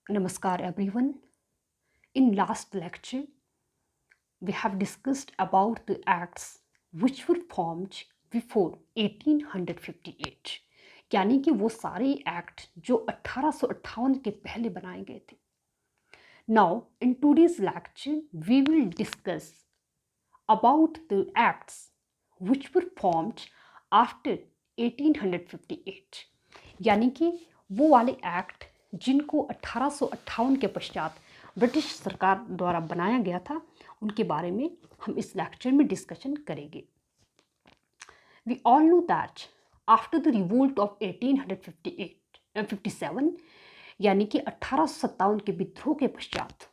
Namaskar everyone. In last lecture, we have discussed about the acts which were formed before 1858, यानी कि वो सारे act जो 1858 के पहले बनाए गए थे. Now, in today's lecture, we will discuss about the acts which were formed after 1858, यानी कि वो वाले एक्ट जिनको 1858 के पश्चात ब्रिटिश सरकार द्वारा बनाया गया था उनके बारे में हम इस लेक्चर में डिस्कशन करेंगे. We all know that after the revolt of 1857 यानी कि 1857 के विद्रोह के पश्चात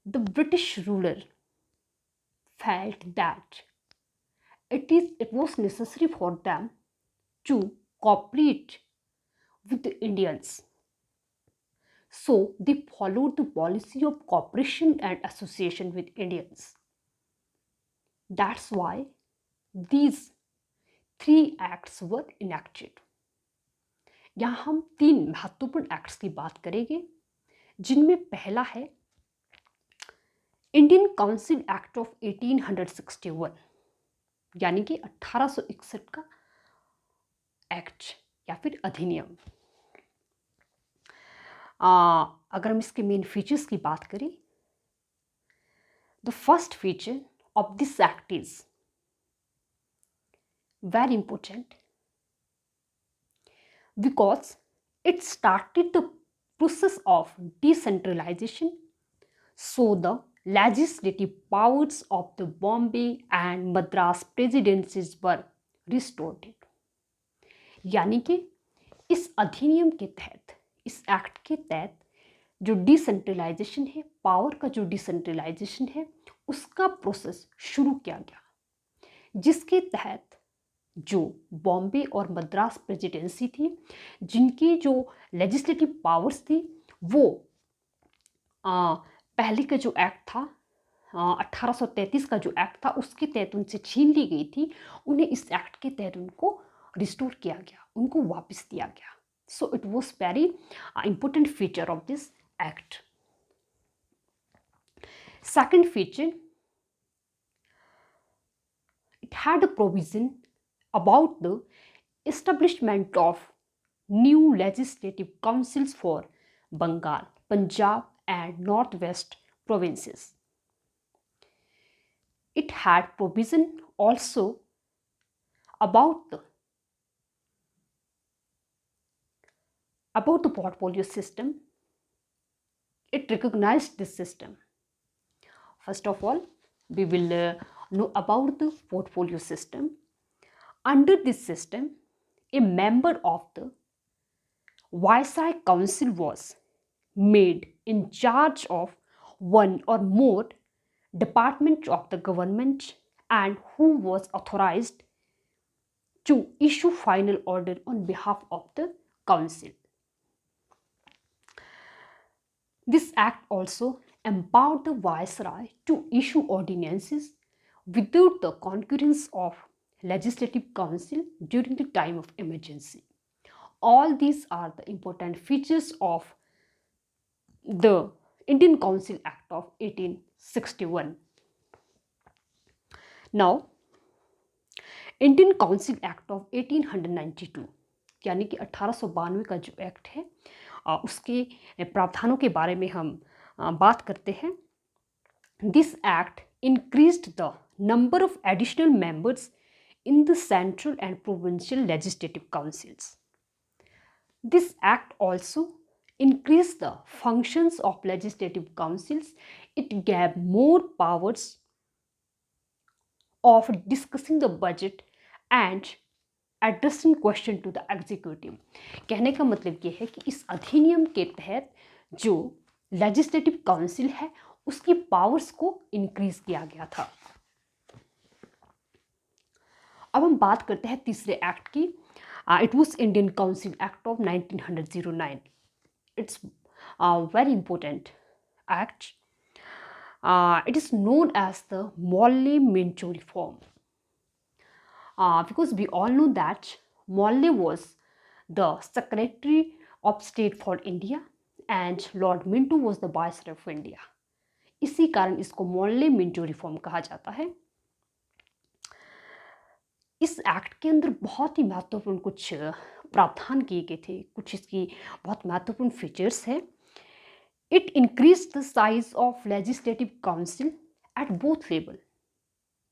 the British ruler felt that it was necessary for them to cooperate with the Indians. So they followed the policy of cooperation and association with Indians. That's why these three acts were enacted. यहाँ हम तीन महत्वपूर्ण acts की बात करेंगे जिनमें पहला है इंडियन काउंसिल एक्ट ऑफ 1861 यानी कि 1861 का एक्ट या फिर अधिनियम. अगर हम इसके मेन फीचर्स की बात करें, the first feature of this act is very important because it started the process of decentralization, so the legislative powers of the Bombay and Madras presidencies were restored. यानी कि इस अधिनियम के तहत, इस एक्ट के तहत जो डिसेंट्रलाइजेशन है, पावर का जो डिसेंट्रलाइजेशन है, उसका प्रोसेस शुरू किया गया, जिसके तहत जो बॉम्बे और मद्रास प्रेसिडेंसी थी, जिनकी जो लेजिस्लेटिव पावर्स थी, वो पहले का जो एक्ट था 1833 का जो एक्ट था उसके तहत उनसे छीन ली गई थी, उन्हें इस एक्ट के तहत उनको रिस्टोर किया गया, उनको वापस दिया गया. So it was very important feature of this act. Second feature, it had a provision about the establishment of new legislative councils for Bengal, Punjab, and Northwest provinces. It had provision also about the portfolio system. It recognized this system. First of all, we will know about the portfolio system. Under this system, a member of the Viceroy Council was made in charge of one or more departments of the government and who was authorized to issue final order on behalf of the council. This act also empowered the Viceroy to issue ordinances without the concurrence of Legislative Council during the time of emergency. All these are the important features of the Indian Council Act of 1861. Now, Indian council act of 1892 यानी कि 1892 का जो act है उसके प्रावधानों के बारे में हम बात करते हैं. This act increased the number of additional members in the central and provincial legislative councils. This act also increased the functions of legislative councils. It gave more powers of discussing the budget and addressing question to the executive. कहने का मतलब ये है कि इस अधिनियम के तहत जो लेजिस्लेटिव काउंसिल है उसकी पावर्स को इंक्रीज किया गया था. अब हम बात करते हैं तीसरे एक्ट की. It was Indian council act of 1909. It's very important act. It is known as the Morley-Minto reform. Because we all know that Morley was the Secretary of State for India and Lord Minto was the viceroy of India. इसी कारण इसको Morley Minto reform कहा जाता है। इस act के अंदर बहुत ही महत्वपूर्ण कुछ प्रावधान किए गए थे, कुछ इसकी बहुत महत्वपूर्ण फीचर्स है। It increase the size of legislative council at both level.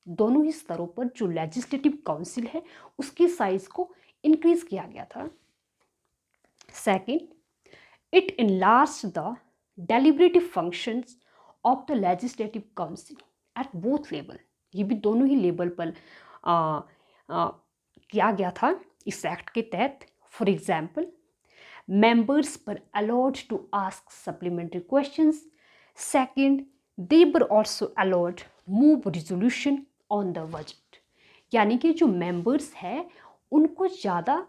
दोनों ही स्तरों पर जो लेजिस्लेटिव काउंसिल है उसकी साइज को इंक्रीज किया गया था। Second, it enlarge the deliberative functions of the legislative council at both level. ये भी दोनों ही लेवल पर किया गया था इस एक्ट के तहत। For example, members were allowed to ask supplementary questions. Second, they were also allowed move resolution on the budget। यानी कि जो members है उनको ज़्यादा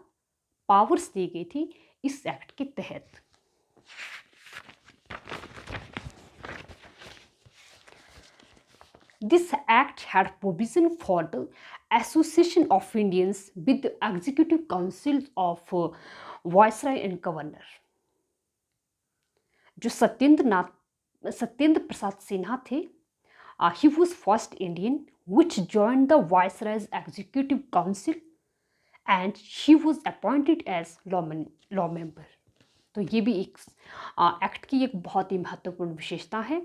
पावर्स दी गई थी इस एक्ट के तहत। This act had provision for the association of Indians with the executive councils of Viceroy and Governor। जो सत्येंद्र प्रसाद सिन्हा थे, he was first Indian which joined the Viceroy's executive council and he was appointed as law member। तो ये भी एक act की एक बहुत ही महत्वपूर्ण विशेषता है।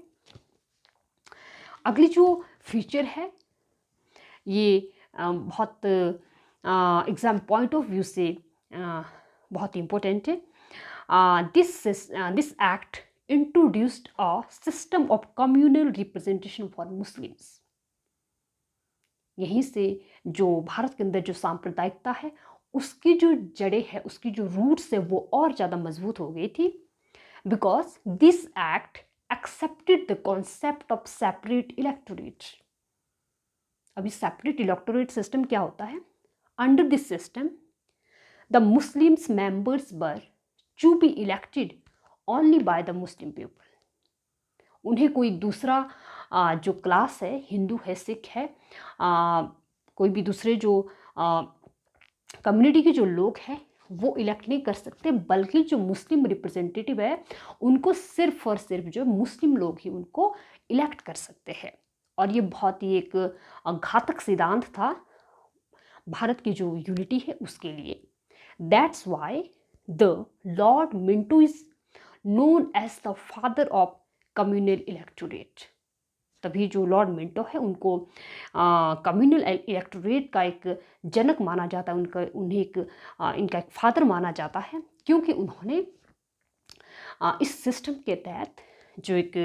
अगली जो फीचर है ये बहुत एग्जाम पॉइंट ऑफ व्यू से बहुत इम्पोर्टेंट है। This act introduced a system of communal representation for Muslims. यहीं से जो भारत के अंदर जो सांप्रदायिकता है उसकी जो जड़ें है, उसकी जो रूट्स है वो और ज़्यादा मजबूत हो गई थी। Because this act accepted the concept of separate electorate। अभी सेपरेट इलेक्टोरेट सिस्टम क्या होता है? Under this system the Muslims members were to be elected only by the Muslim people. उन्हें कोई दूसरा जो क्लास है, हिंदू है, सिख है, कोई भी दूसरे जो कम्युनिटी के जो लोग हैं वो इलेक्ट नहीं कर सकते, बल्कि जो मुस्लिम रिप्रेजेंटेटिव है उनको सिर्फ और सिर्फ जो मुस्लिम लोग ही उनको इलेक्ट कर सकते हैं। और ये बहुत ही एक घातक सिद्धांत था भारत की जो यूनिटी है उसके लिए। That's why the Lord Minto is known as the father of communal electorate. तभी जो लॉर्ड मिंटो है उनको कम्युनल इलेक्टोरेट का एक जनक माना जाता है, इनका एक फादर माना जाता है, क्योंकि उन्होंने इस सिस्टम के तहत जो एक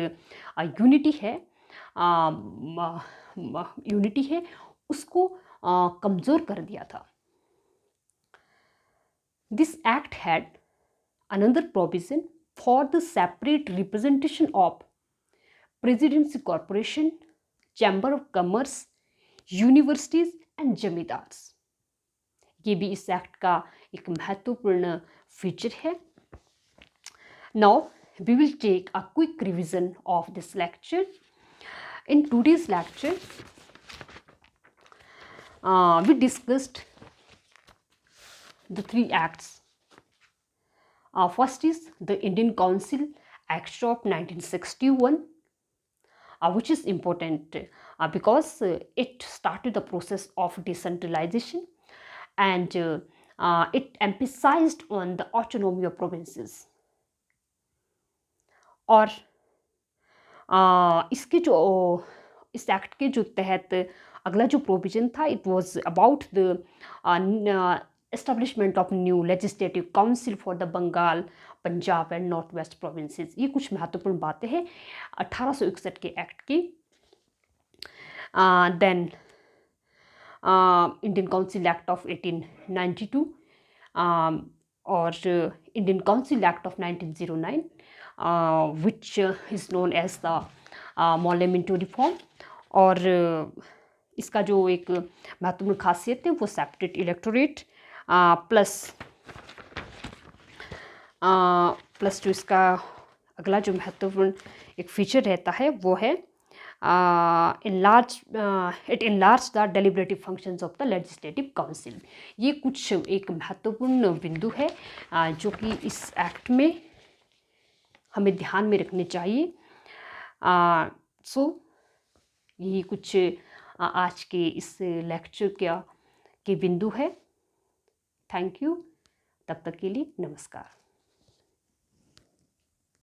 यूनिटी है उसको कमज़ोर कर दिया था। This act had another provision for the separate representation of presidency corporation, chamber of commerce, universities and zamindars. ये भी इस एक्ट का एक महत्वपूर्ण फीचर है। Now we will take a quick revision of this lecture. In today's lecture we discussed the three acts. First is the Indian Council Act of 1961, which is important because it started the process of decentralization and it emphasized on the autonomy of provinces। और इस act के जो तहत अगला जो provision था, it was about the establishment of new legislative council for the Bengal, Punjab and north west provinces. ये कुछ महत्वपूर्ण बातें हैं 1861 के एक्ट की। Then Indian council act of 1892 और Indian council act of 1909 which is known as the Morley Minto reform. और इसका जो एक महत्वपूर्ण खासियत है वो सेपरेट इलेक्टोरेट प्लस जो इसका अगला जो महत्वपूर्ण एक फीचर रहता है वो है it enlarge the deliberative functions of the legislative council. ये कुछ एक महत्वपूर्ण बिंदु है जो कि इस एक्ट में हमें ध्यान में रखने चाहिए। सो यही कुछ आज के इस लेक्चर के बिंदु है। Thank you. तब तक के लिए नमस्कार।